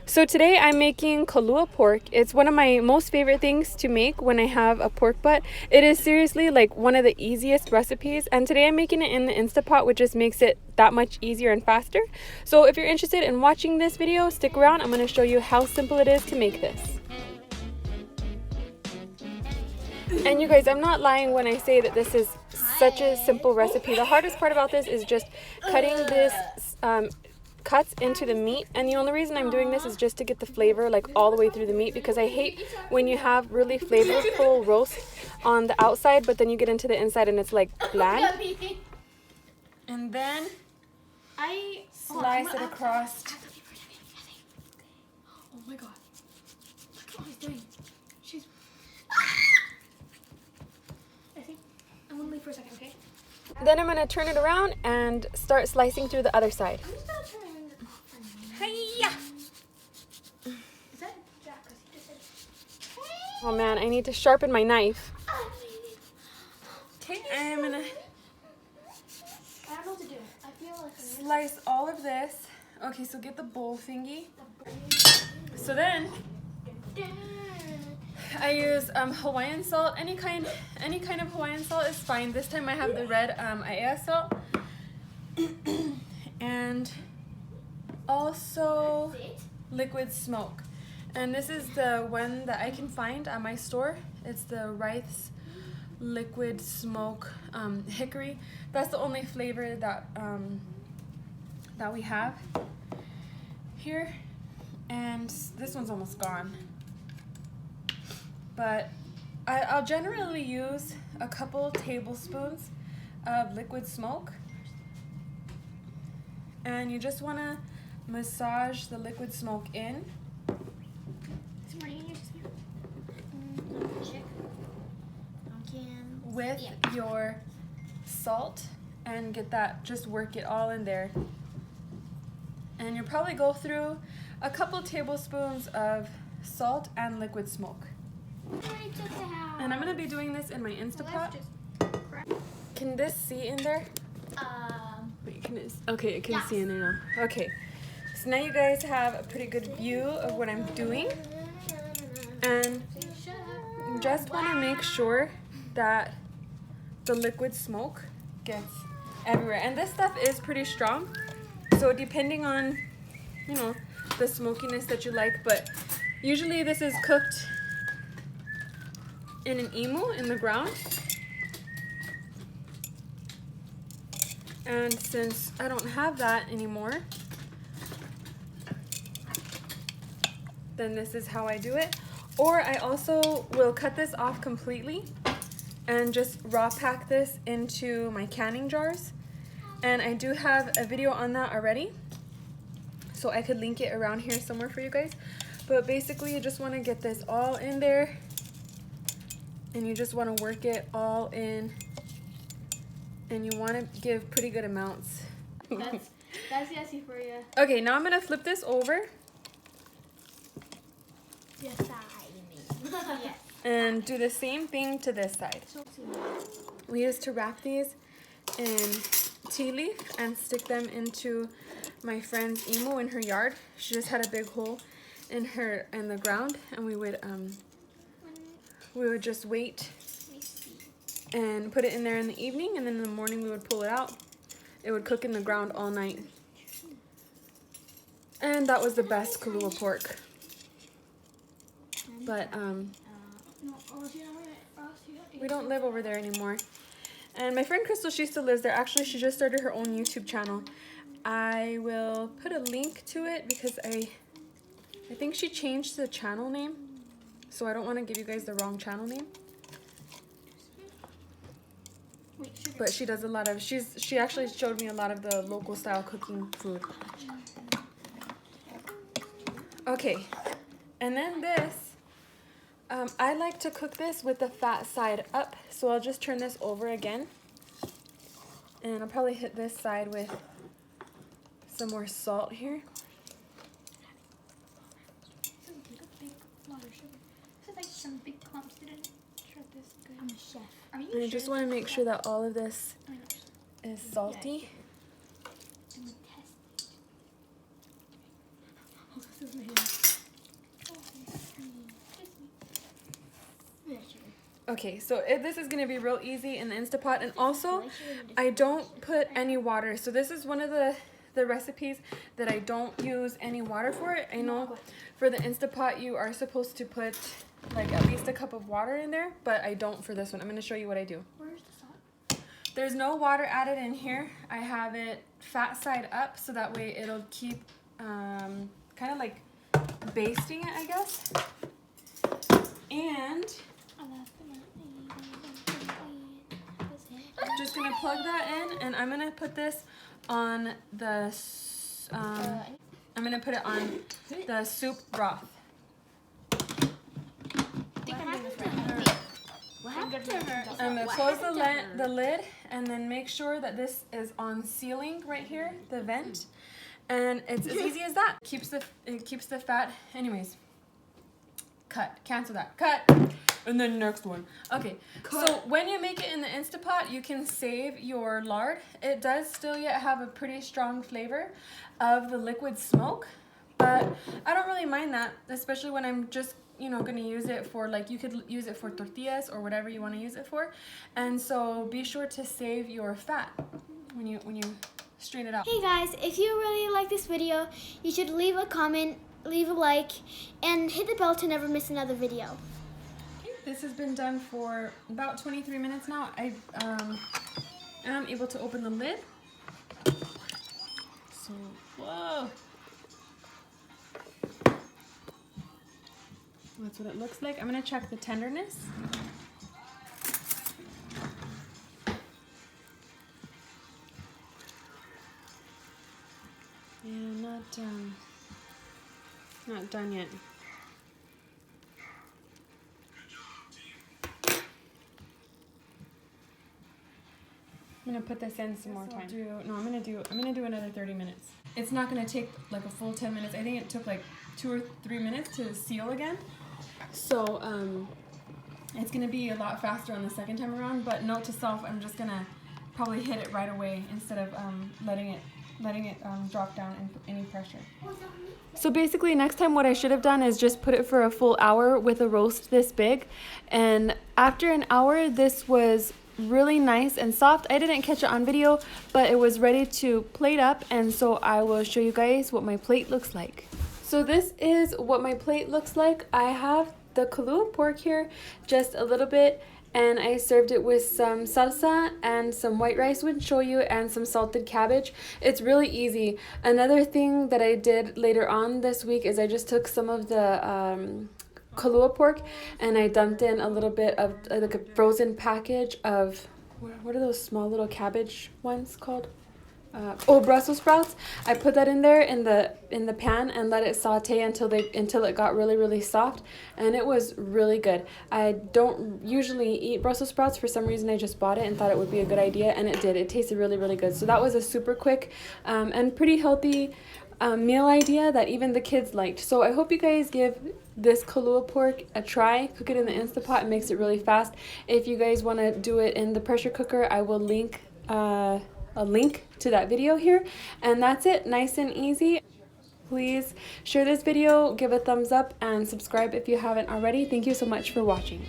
So today I'm making Kalua pork. It's one of my most favorite things to make when I have a pork butt. It is seriously like one of the easiest recipes, and today I'm making it in the Instapot, which just makes it that much easier and faster. So if you're interested in watching this video, stick around. I'm going to show you how simple it is to make this. And you guys, I'm not lying when I say that this is such a simple recipe. The hardest part about this is just cutting this cuts into the meat, and the only reason I'm doing this is just to get the flavor like all the way through the meat, because I hate when you have really flavorful roast on the outside but then you get into the inside and it's like bland. And then I slice it across. Oh my god, look what he's doing. She's I think I'm gonna leave for a second, okay? Then I'm gonna turn it around and start slicing through the other side. Hiya! Is that Jack? 'Cause he just said, hey. Oh man, I need to sharpen my knife. Okay, I'm gonna I don't know what to do. I feel like slice all of this. Okay, so get the bowl thingy. So then I use Hawaiian salt. Any kind of Hawaiian salt is fine. This time I have the red Aiea salt. And also liquid smoke. And this is the one that I can find at my store. It's the Rice liquid smoke hickory. That's the only flavor that that we have here. And this one's almost gone. But I'll generally use a couple tablespoons of liquid smoke. And you just want to massage the liquid smoke in. With your salt, and get that, just work it all in there. And you'll probably go through a couple tablespoons of salt and liquid smoke. And I'm going to be doing this in my Instapot. Can this see in there? Wait, okay, it can see in there now. Okay, so now you guys have a pretty good view of what I'm doing. And you just want to make sure that the liquid smoke gets everywhere. And this stuff is pretty strong, so depending on, you know, the smokiness that you like, but usually this is cooked in an imu in the ground. And since I don't have that anymore, then this is how I do it. Or I also will cut this off completely and just raw pack this into my canning jars. And I do have a video on that already, so I could link it around here somewhere for you guys. But basically you just want to get this all in there, and you just want to work it all in, and you want to give pretty good amounts. That's yesy for you. Okay, now I'm going to flip this over. Yes, yes. And do the same thing to this side. We used to wrap these in tea leaf and stick them into my friend's imu in her yard. She just had a big hole in the ground, and we would just wait and put it in there in the evening, and then in the morning we would pull it out. It would cook in the ground all night. And that was the best Kalua pork. But we don't live over there anymore. And my friend Crystal, she still lives there. Actually, she just started her own YouTube channel. I will put a link to it because I think she changed the channel name, so I don't want to give you guys the wrong channel name. But she does a lot of, she actually showed me a lot of the local style cooking food. Okay, and then this, I like to cook this with the fat side up, so I'll just turn this over again. And I'll probably hit this side with some more salt here. Some big clumps didn't shred this good. I'm a chef. Are you And I just want to make sure that all of this is salty. This is my hand. Okay, so this is going to be real easy in the Instapot, and also I don't put any water. So this is one of the recipes that I don't use any water for. I know for the Instapot you are supposed to put like at least a cup of water in there, but I don't for this one. I'm going to show you what I do. Where's the salt? There's no water added in here. I have it fat side up so that way it'll keep kind of like basting it, I guess. And I'm just gonna plug that in, and I'm gonna put this on the I'm gonna put it on the soup broth. What happened to her? I'm gonna close the lid and then make sure that this is on sealing right here, the vent, and it's as easy as that. It keeps the fat. Anyways, cancel that, cut. And then next one. Okay, so when you make it in the Instapot, you can save your lard. It does still yet have a pretty strong flavor of the liquid smoke, but I don't really mind that, especially when I'm just, you know, gonna use it for, like, you could use it for tortillas or whatever you want to use it for. And so be sure to save your fat when you strain it out. Hey guys, if you really like this video, you should leave a comment, leave a like, and hit the bell to never miss another video. This has been done for about 23 minutes now. I am able to open the lid. So, whoa. That's what it looks like. I'm gonna check the tenderness. Yeah, not done yet. I'm gonna put this in some more time. I'm gonna do another 30 minutes. It's not gonna take like a full 10 minutes. I think it took like 2 or 3 minutes to seal again. So it's gonna be a lot faster on the second time around. But note to self, I'm just gonna probably hit it right away instead of letting it drop down and put any pressure. So basically next time what I should have done is just put it for a full hour with a roast this big, and after an hour this was really nice and soft. I didn't catch it on video, but it was ready to plate up, and so I will show you guys what my plate looks like. So this is what my plate looks like. I have the Kalua pork here, just a little bit, and I served it with some salsa and some white rice with shoyu and some salted cabbage. It's really easy. Another thing that I did later on this week is I just took some of the Kalua pork and I dumped in a little bit of like a frozen package of, what are those small little cabbage ones called? Brussels sprouts. I put that in there in the pan and let it saute until it got really soft, and it was really good. I don't usually eat Brussels sprouts. For some reason I just bought it and thought it would be a good idea, and it did. It tasted really good. So that was a super quick and pretty healthy meal idea that even the kids liked. So I hope you guys give this Kalua pork a try. Cook it in the Instapot. It makes it really fast. If you guys want to do it in the pressure cooker, I will link a link to that video here. And that's it. Nice and easy. Please share this video, give a thumbs up, and subscribe if you haven't already. Thank you so much for watching.